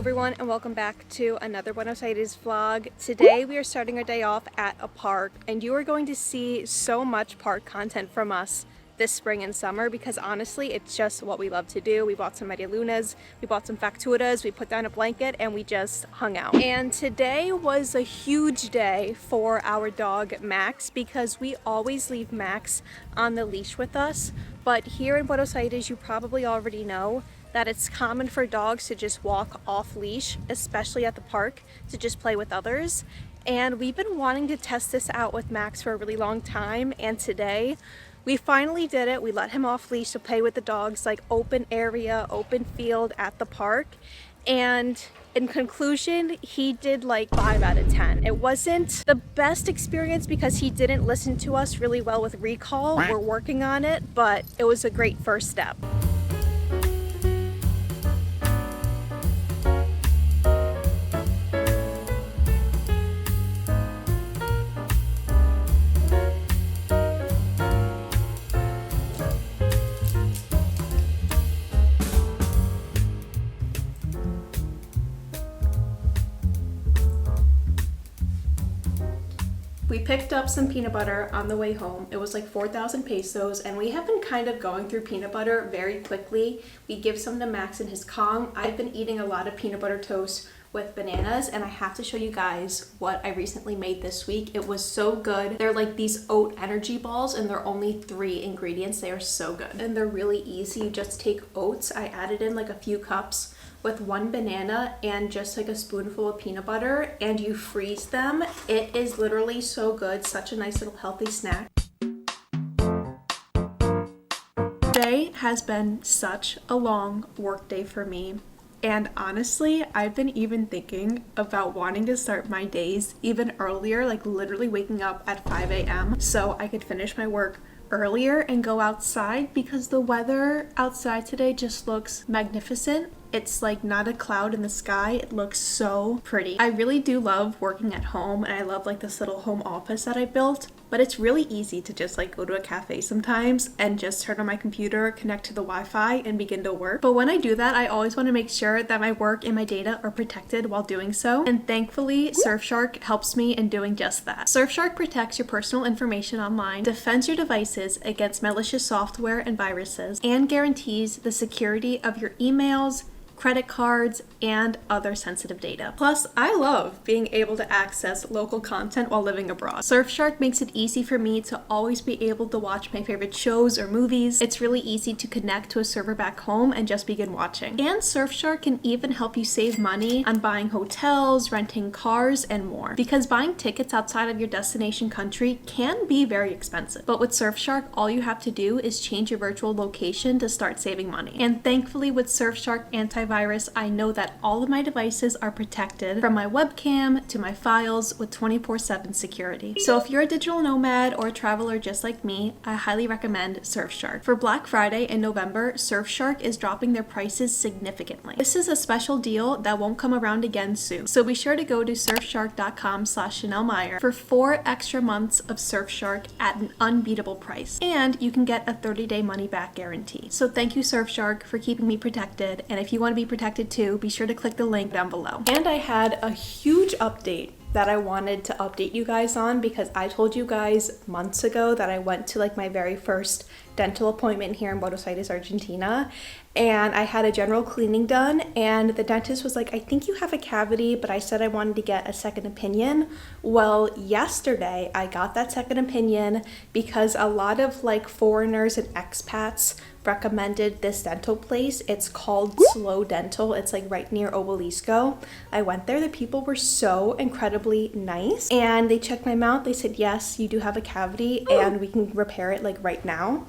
everyone, and welcome back to another Buenos Aires vlog. Today we are starting our day off at a park, and you are going to see so much park content from us this spring and summer because honestly it's just what we love to do. We bought some Media Lunas, we bought some facturas, we put down a blanket and we just hung out. And today was a huge day for our dog Max because we always leave Max on the leash with us, but here in Buenos Aires you probably already know that it's common for dogs to just walk off leash, especially at the park, to just play with others. And we've been wanting to test this out with Max for a really long time, and today we finally did it. We let him off leash to play with the dogs, like open area, open field at the park. And in conclusion, he did like 5 out of 10. It wasn't the best experience because he didn't listen to us really well with recall. We're working on it, but it was a great first step. We picked up some peanut butter on the way home. It was like 4,000 pesos, and we have been kind of going through peanut butter very quickly. We give some to Max in his Kong. I've been eating a lot of peanut butter toast with bananas, and I have to show you guys what I recently made this week. It was so good. They're like these oat energy balls, and they're only 3 ingredients. They are so good, and they're really easy. You just take oats. I added in like a few cups with 1 banana and just like a spoonful of peanut butter, and you freeze them. It is literally so good. Such a nice little healthy snack. Today has been such a long work day for me. And honestly, I've been even thinking about wanting to start my days even earlier, like literally waking up at 5 a.m. so I could finish my work earlier and go outside because the weather outside today just looks magnificent. It's like not a cloud in the sky. It looks so pretty. I really do love working at home, and I love like this little home office that I built, but it's really easy to just like go to a cafe sometimes and just turn on my computer, connect to the Wi-Fi and begin to work. But when I do that, I always want to make sure that my work and my data are protected while doing so. And thankfully, Surfshark helps me in doing just that. Surfshark protects your personal information online, defends your devices against malicious software and viruses, and guarantees the security of your emails, credit cards, and other sensitive data. Plus, I love being able to access local content while living abroad. Surfshark makes it easy for me to always be able to watch my favorite shows or movies. It's really easy to connect to a server back home and just begin watching. And Surfshark can even help you save money on buying hotels, renting cars, and more. Because buying tickets outside of your destination country can be very expensive. But with Surfshark, all you have to do is change your virtual location to start saving money. And thankfully with Surfshark Antivirus, I know that all of my devices are protected from my webcam to my files with 24/7 security. So if you're a digital nomad or a traveler just like me, I highly recommend Surfshark. For Black Friday in November, Surfshark is dropping their prices significantly. This is a special deal that won't come around again soon. So be sure to go to surfshark.com/ChanelMeyer for 4 extra months of Surfshark at an unbeatable price. And you can get a 30-day money-back guarantee. So thank you, Surfshark, for keeping me protected. And if you want to be protected too, be sure to click the link down below. And I had a huge update that I wanted to update you guys on because I told you guys months ago that I went to like my very first dental appointment here in Buenos Aires, Argentina, and I had a general cleaning done, and the dentist was like, I think you have a cavity, but I said I wanted to get a second opinion. Well, yesterday I got that second opinion because a lot of like foreigners and expats recommended this dental place. It's called Slow Dental. It's like right near Obelisco. I went there. The people were so incredibly nice, and they checked my mouth. They said, yes, you do have a cavity and we can repair it like right now.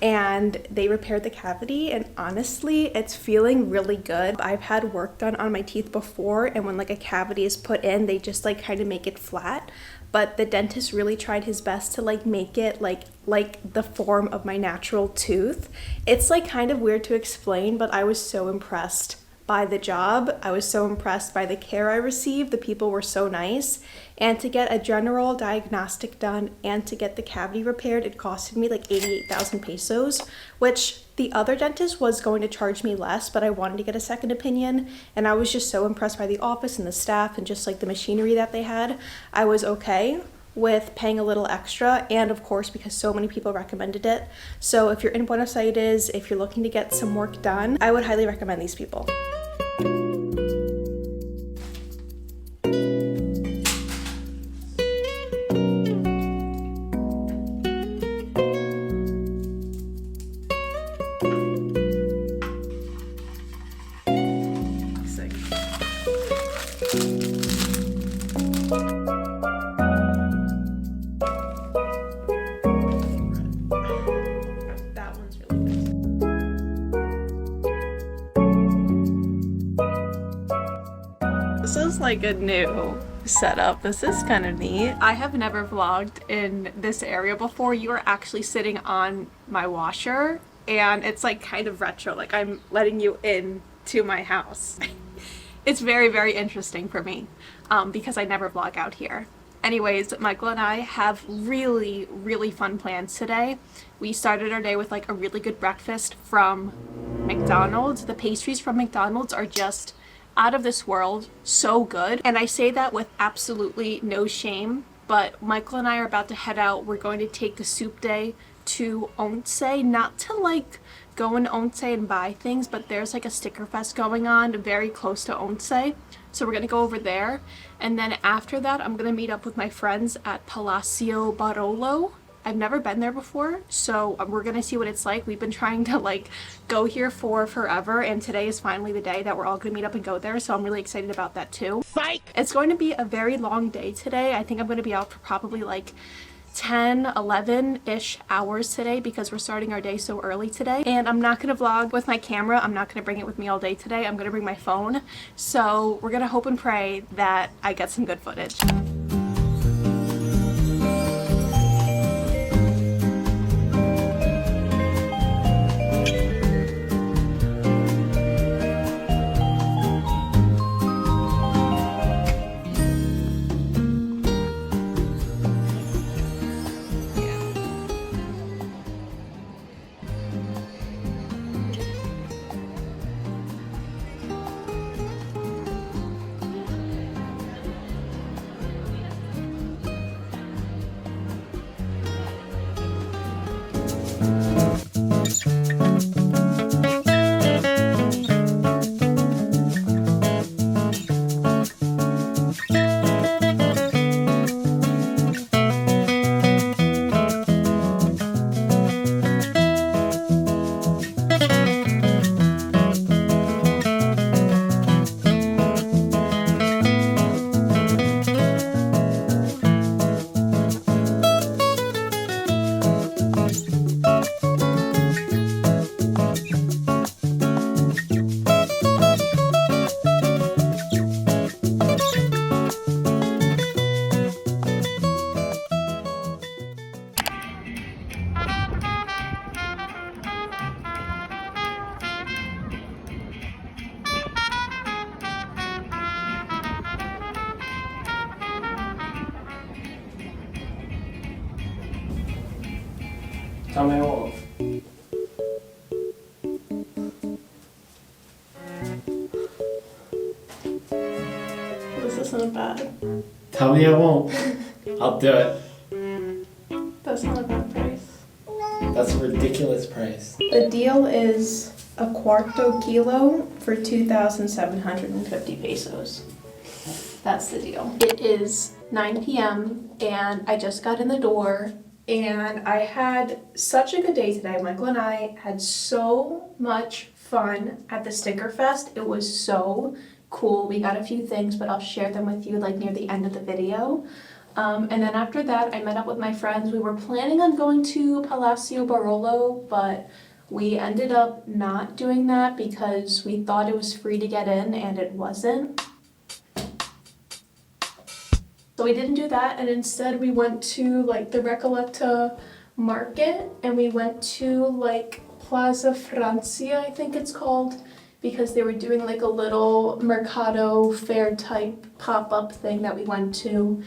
And they repaired the cavity, and honestly it's feeling really good. I've had work done on my teeth before, and when like a cavity is put in, they just like kind of make it flat, but the dentist really tried his best to like make it like the form of my natural tooth. It's like kind of weird to explain, but I was so impressed by the job. I was so impressed by the care I received. The people were so nice. And to get a general diagnostic done and to get the cavity repaired, it costed me like 88,000 pesos, which the other dentist was going to charge me less, but I wanted to get a second opinion. And I was just so impressed by the office and the staff and just like the machinery that they had. I was okay with paying a little extra, and of course because so many people recommended it. So if you're in Buenos Aires, if you're looking to get some work done, I would highly recommend these people. This is like a new setup. This is kind of neat. I have never vlogged in this area before. You are actually sitting on my washer and it's like kind of retro. Like I'm letting you in to my house. It's very, very interesting for me because I never vlog out here. Anyways, Michael and I have really, really fun plans today. We started our day with like a really good breakfast from McDonald's. The pastries from McDonald's are just out of this world, so good. And I say that with absolutely no shame, but Michael and I are about to head out. We're going to take the soup day to Once, not to like go in Once and buy things, but there's like a sticker fest going on very close to Once. So we're gonna go over there. And then after that, I'm gonna meet up with my friends at Palacio Barolo. I've never been there before, so we're gonna see what it's like. We've been trying to like go here for forever, and today is finally the day that we're all gonna meet up and go there, so I'm really excited about that too. Psych! It's going to be a very long day today. I think I'm gonna be out for probably like 10, 11-ish hours today because we're starting our day so early today. And I'm not gonna vlog with my camera. I'm not gonna bring it with me all day today. I'm gonna bring my phone. So we're gonna hope and pray that I get some good footage. Tell me off. This isn't bad. Tell me I won't. I'll do it. That's not a bad price. That's a ridiculous price. The deal is a cuarto kilo for 2,750 pesos. That's the deal. It is 9 p.m. and I just got in the door and I had such a good day today. Michael and I had so much fun at the Sticker Fest. It was so cool. We got a few things, but I'll share them with you like near the end of the video. And then after that, I met up with my friends. We were planning on going to Palacio Barolo, but we ended up not doing that because we thought it was free to get in and it wasn't. So we didn't do that, and instead we went to like the Recoleta market and we went to like Plaza Francia, I think it's called, because they were doing like a little Mercado fair type pop-up thing that we went to.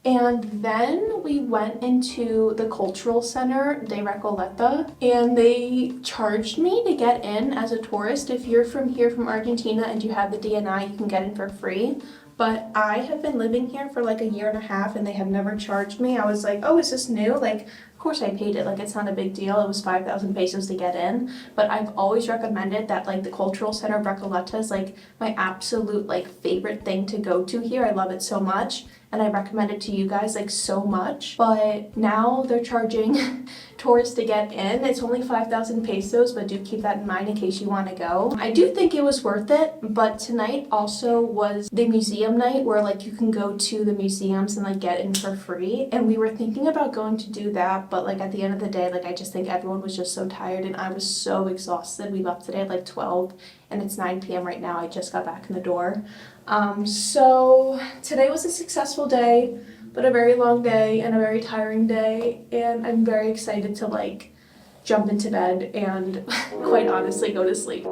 And then we went into the cultural center de Recoleta, and they charged me to get in as a tourist. If you're from here, from Argentina, and you have the DNI, you can get in for free. But I have been living here for like a year and a half, and they have never charged me. I was like, oh, is this new? Like, of course I paid it. Like, it's not a big deal. It was 5,000 pesos to get in. But I've always recommended that, like, the cultural center of Recoleta is like my absolute like favorite thing to go to here. I love it so much. And I recommend it to you guys like so much. But now they're charging tourists to get in. It's only 5,000 pesos, but do keep that in mind in case you want to go. I do think it was worth it, but tonight also was the museum night where like you can go to the museums and like get in for free. And we were thinking about going to do that, but like at the end of the day, like I just think everyone was just so tired and I was so exhausted. We left today at like 12 and it's 9 p.m. right now. I just got back in the door. So today was a successful day, but a very long day and a very tiring day, and I'm very excited to like jump into bed and quite honestly go to sleep.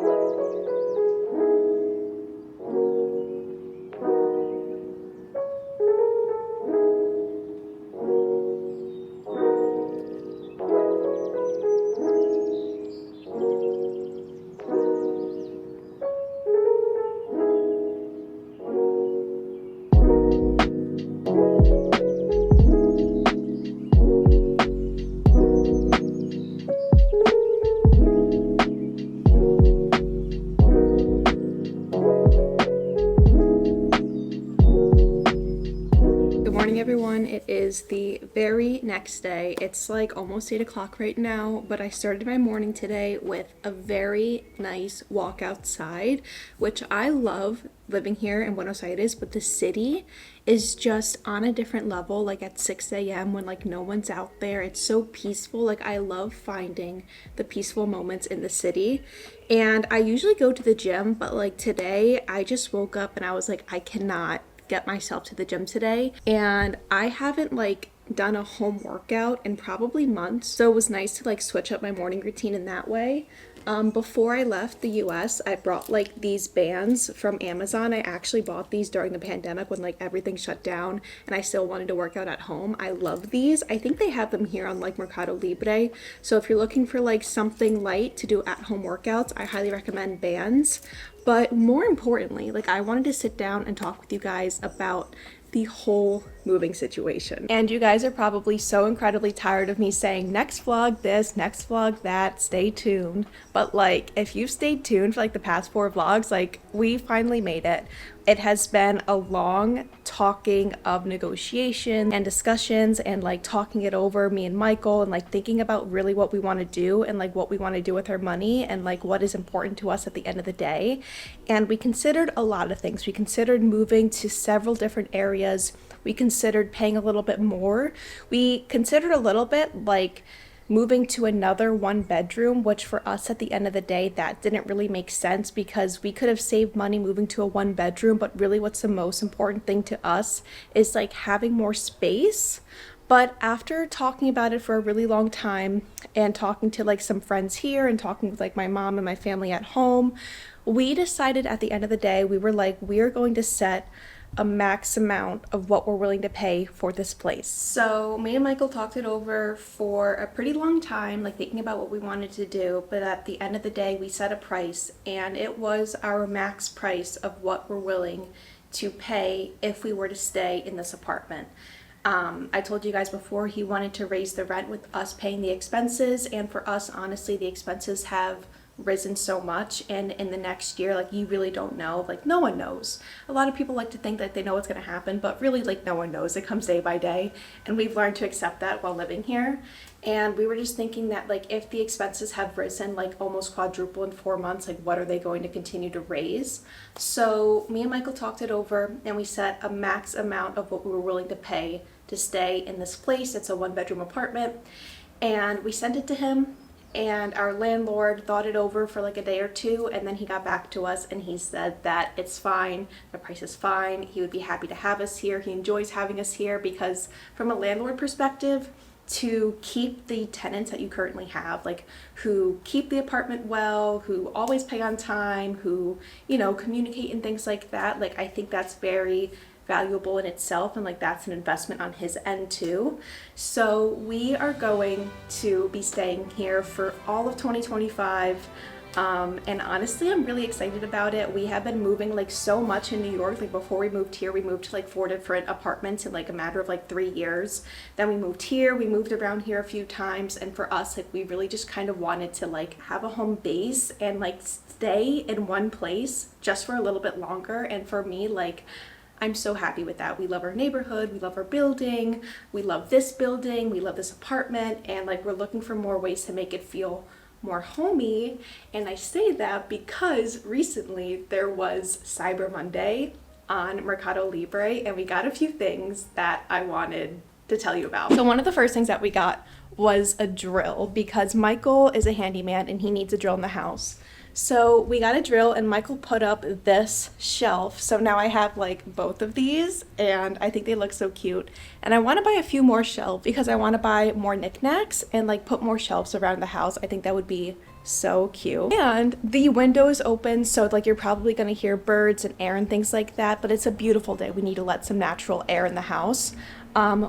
Everyone, it is the very next day. It's like almost 8 o'clock right now, but I started my morning today with a very nice walk outside, which I love living here in Buenos Aires, but the city is just on a different level. Like at 6 a.m. when like no one's out there, it's so peaceful. Like I love finding the peaceful moments in the city. And I usually go to the gym, but like today I just woke up and I was like, I cannot get myself to the gym today, and I haven't like done a home workout in probably months, so it was nice to like switch up my morning routine in that way. Before I left the US, I brought like these bands from Amazon. I actually bought these during the pandemic when like everything shut down and I still wanted to work out at home. I love these. I think they have them here on like Mercado Libre. So if you're looking for like something light to do at home workouts, I highly recommend bands. But more importantly, like I wanted to sit down and talk with you guys about the whole moving situation. And you guys are probably so incredibly tired of me saying next vlog this, next vlog that, stay tuned. But like if you've stayed tuned for like the past 4 vlogs, like we finally made it. It has been a long talking of negotiation and discussions and like talking it over, me and Michael, and like thinking about really what we want to do and like what we want to do with our money and like what is important to us at the end of the day. And we considered a lot of things. We considered moving to several different areas. We considered paying a little bit more. We considered a little bit like moving to another 1-bedroom, which for us at the end of the day, that didn't really make sense because we could have saved money moving to a 1-bedroom, but really what's the most important thing to us is like having more space. But after talking about it for a really long time and talking to like some friends here and talking with like my mom and my family at home, we decided at the end of the day, we were like, we are going to set a max amount of what we're willing to pay for this place. So me and Michael talked it over for a pretty long time, like thinking about what we wanted to do, but at the end of the day we set a price and it was our max price of what we're willing to pay if we were to stay in this apartment. I told you guys before he wanted to raise the rent with us paying the expenses, and for us honestly the expenses have risen so much, and in the next year like you really don't know, like no one knows. A lot of people like to think that they know what's going to happen, but really like no one knows. It comes day by day, and we've learned to accept that while living here. And we were just thinking that like if the expenses have risen like almost quadruple in 4 months, like what are they going to continue to raise? So me and Michael talked it over and we set a max amount of what we were willing to pay to stay in this place. It's a 1-bedroom apartment, and we sent it to him. And our landlord thought it over for like a day or two, and then he got back to us and he said that it's fine, the price is fine, he would be happy to have us here, he enjoys having us here, because from a landlord perspective, to keep the tenants that you currently have, like who keep the apartment well, who always pay on time, who, you know, communicate and things like that. Like, I think that's very valuable in itself, and like that's an investment on his end too. So we are going to be staying here for all of 2025. And honestly, I'm really excited about it. We have been moving like so much in New York. Like before we moved here, we moved to like 4 different apartments in like a matter of like 3 years. Then we moved here, we moved around here a few times. And for us, like we really just kind of wanted to like have a home base and like stay in one place just for a little bit longer. And for me, like, I'm so happy with that. We love our neighborhood, we love our building, we love this building, we love this apartment, and like we're looking for more ways to make it feel more homey. And I say that because recently there was Cyber Monday on Mercado Libre, and we got a few things that I wanted to tell you about. So one of the first things that we got was a drill, because Michael is a handyman and he needs a drill in the house. So we got a drill, and Michael put up this shelf. So now I have like both of these, and I think they look so cute. And I want to buy a few more shelves because I want to buy more knickknacks and like put more shelves around the house. I think that would be so cute. And the window is open, so like you're probably going to hear birds and air and things like that, but it's a beautiful day. We need to let some natural air in the house.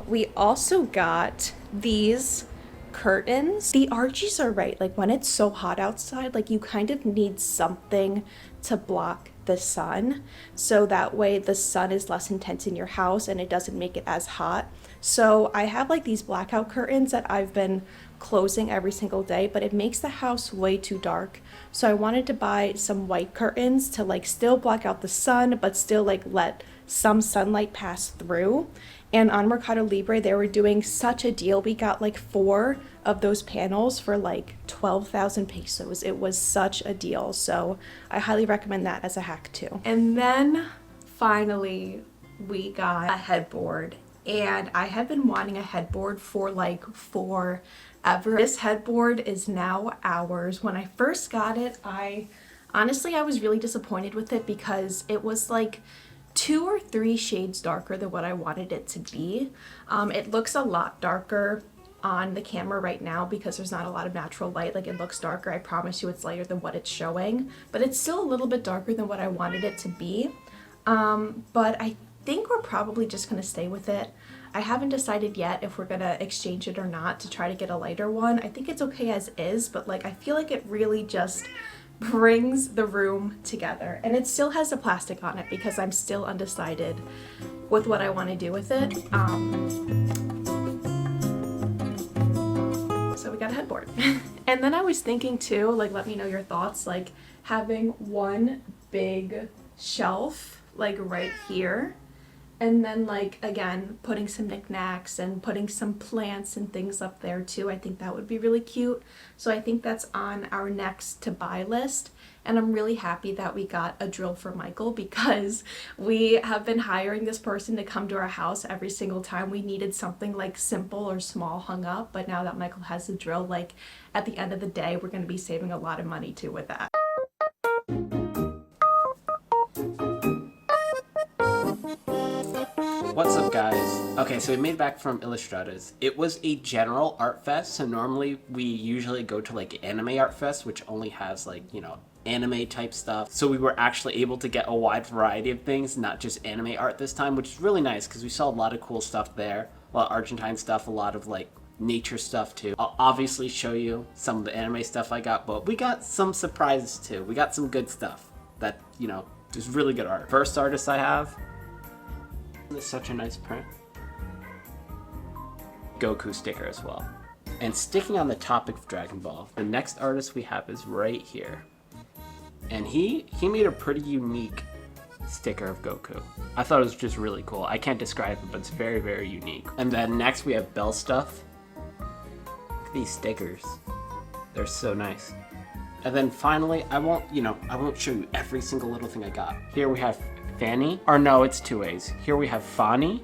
We also got these curtains. The Archies are right. Like when it's so hot outside, like you kind of need something to block the sun, so that way the sun is less intense in your house and it doesn't make it as hot. So I have like these blackout curtains that I've been closing every single day, but it makes the house way too dark. So I wanted to buy some white curtains to like still block out the sun, but still like let some sunlight pass through. And on Mercado Libre, they were doing such a deal. We got like 4 of those panels for like 12,000 pesos. It was such a deal. So I highly recommend that as a hack too. And then finally, we got a headboard. And I have been wanting a headboard for like forever. This headboard is now ours. When I first got it, I was really disappointed with it because it was like 2 or 3 shades darker than what I wanted it to be. It looks a lot darker on the camera right now because there's not a lot of natural light. Like it looks darker. I promise you it's lighter than what it's showing, but it's still a little bit darker than what I wanted it to be. But I think we're probably just gonna stay with it. I haven't decided yet if we're gonna exchange it or not to try to get a lighter one. I think it's okay as is, but like I feel like it really just brings the room together. And it still has the plastic on it because I'm still undecided with what I want to do with it. So we got a headboard. And then I was thinking too, like let me know your thoughts, like having one big shelf like right here, and then like again putting some knickknacks and putting some plants and things up there too. I think that would be really cute. So I think that's on our next to buy list. And I'm really happy that we got a drill for Michael because we have been hiring this person to come to our house every single time we needed something like simple or small hung up. But now that Michael has the drill, like at the end of the day, we're going to be saving a lot of money too with that. What's up, guys? Okay, so we made it back from Illustratas. It was a general art fest, so normally we usually go to like anime art fest, which only has like, you know, anime type stuff. So we were actually able to get a wide variety of things, not just anime art this time, which is really nice because we saw a lot of cool stuff there. A lot of Argentine stuff, a lot of like nature stuff too. I'll obviously show you some of the anime stuff I got, but we got some surprises too. We got some good stuff that, you know, is really good art. First artist I have, it's such a nice print. Goku sticker as well. And sticking on the topic of Dragon Ball, the next artist we have is right here. And he made a pretty unique sticker of Goku. I thought it was just really cool. I can't describe it, but it's very, very unique. And then next we have Bell Stuff. Look at these stickers. They're so nice. And then finally, I won't show you every single little thing I got. Here we have Fanny, or no, it's 2 A's. Here we have Fanny.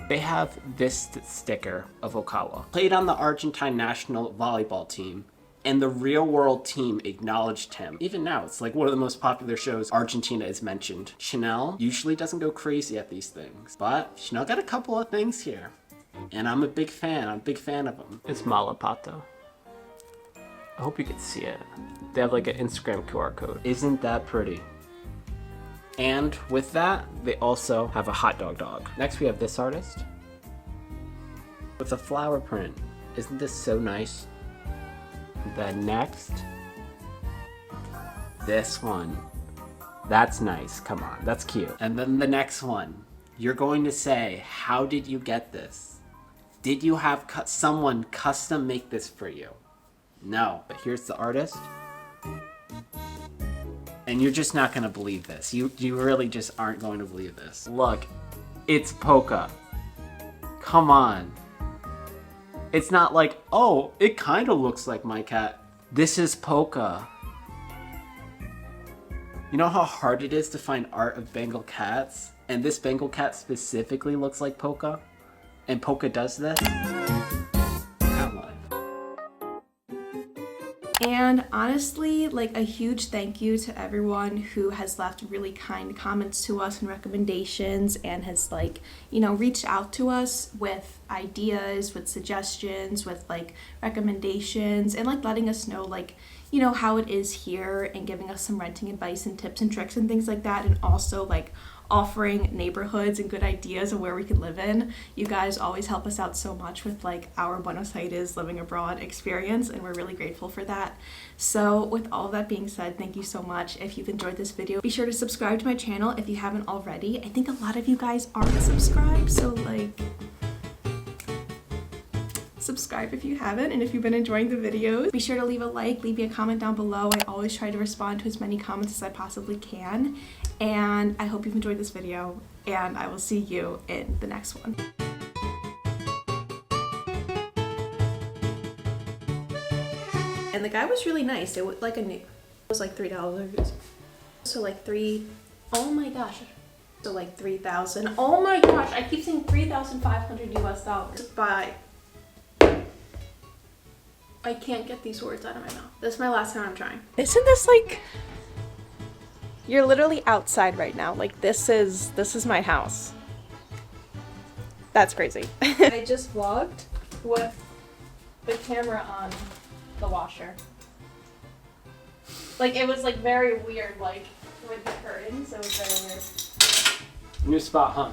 They have this sticker of Okawa. Played on the Argentine national volleyball team, and the real world team acknowledged him. Even now, it's like one of the most popular shows Argentina is mentioned. Chanel usually doesn't go crazy at these things, but Chanel got a couple of things here. And I'm a big fan. I'm a big fan of them. It's Malapato. I hope you can see it. They have like an Instagram QR code. Isn't that pretty? And with that, they also have a hot dog. Next we have this artist with a flower print. Isn't this so nice? Then next, this one. That's nice, come on, that's cute. And then the next one, you're going to say, how did you get this? Did you have someone custom make this for you? No, but here's the artist. And you're just not gonna believe this. You really just aren't going to believe this. Look, it's Polka. Come on. It's not like, oh, it kind of looks like my cat. This is Polka. You know how hard it is to find art of Bengal cats? And this Bengal cat specifically looks like Polka? And Polka does this? Come on. And honestly, like a huge thank you to everyone who has left really kind comments to us and recommendations and has like, you know, reached out to us with ideas, with suggestions, with like recommendations and like letting us know like, you know, how it is here and giving us some renting advice and tips and tricks and things like that. And also like offering neighborhoods and good ideas of where we could live in. You guys always help us out so much with like our Buenos Aires living abroad experience, and we're really grateful for that. So with all of that being said, thank you so much. If you've enjoyed this video, be sure to subscribe to my channel if you haven't already. I think a lot of you guys aren't subscribed, so like subscribe if you haven't, and if you've been enjoying the videos, be sure to leave a like, leave me a comment down below. I always try to respond to as many comments as I possibly can, and I hope you've enjoyed this video, and I will see you in the next one. And the guy was really nice. It was like it was like $3. So like oh my gosh. So like 3,000. Oh my gosh, I keep saying 3,500 US dollars. Bye. I can't get these words out of my mouth. This is my last time I'm trying. Isn't this like, you're literally outside right now. Like this is my house. That's crazy. I just vlogged with the camera on the washer. Like it was like very weird, like with the curtains, it was very weird. New spot, huh?